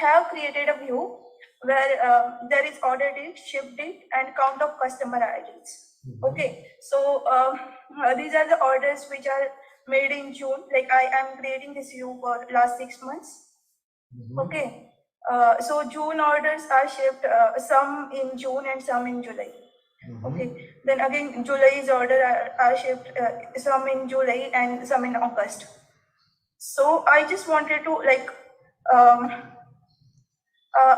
have created a view where there is order date, ship date, and count of customer IDs. Okay, so these are the orders which are made in June. Like I am creating this view for last 6 months. Okay, so June orders are shipped, some in June and some in July. Okay, then again July's order are shipped, some in July and some in August. So I just wanted to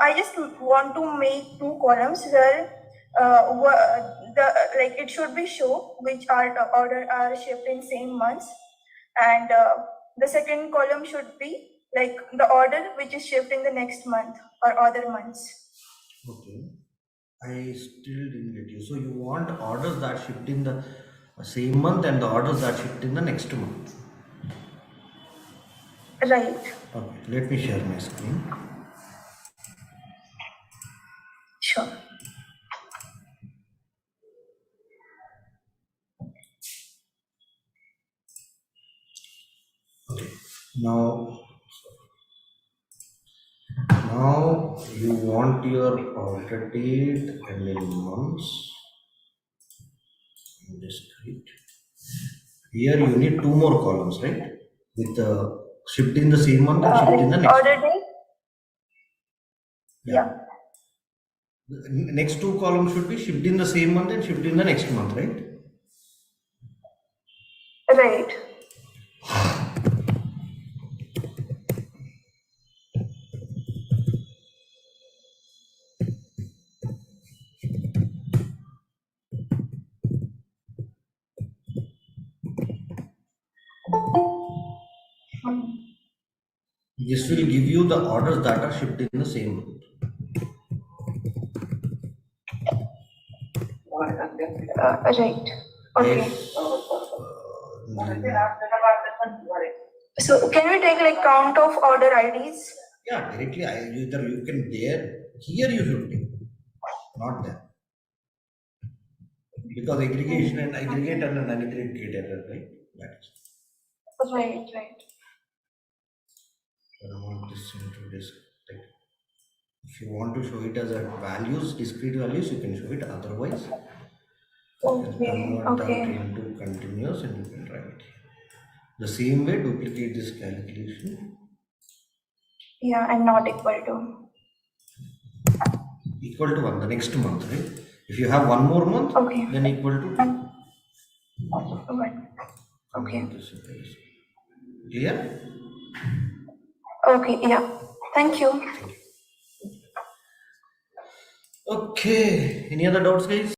I just want to make 2 columns where it should be show which order are shipped in same months, and the second column should be like the order which is shipped in the next month or other months. Okay, I still didn't get you. So you want orders that shipped in the same month and the orders that shipped in the next month. Right. Okay, let me share my screen. Sure. Okay, now you want your order date and in months. Discrete. Here you need 2 more columns, right? With shipped in the same month and shipped in the next order month. date. Yeah. The next 2 columns should be shipped in the same month and shipped in the next month, right? Right. This will give you the orders that are shipped in the same month. Right. Okay. Yes. So can we take like count of order IDs? Yeah, directly either you can there, here you should take, not there. Because aggregate and unaggregate error, right? That is. Right, right. I want this into this. If you want to show it as a values, discrete values, you can show it. Otherwise, you can convert that into continuous and you can write it. The same way, duplicate this calculation. Yeah, and not equal to. Equal to 1, the next month, right? If you have 1 more month, then equal to 2. 1. Okay. Clear? Okay, yeah. Thank you. Okay. Any other doubts, guys?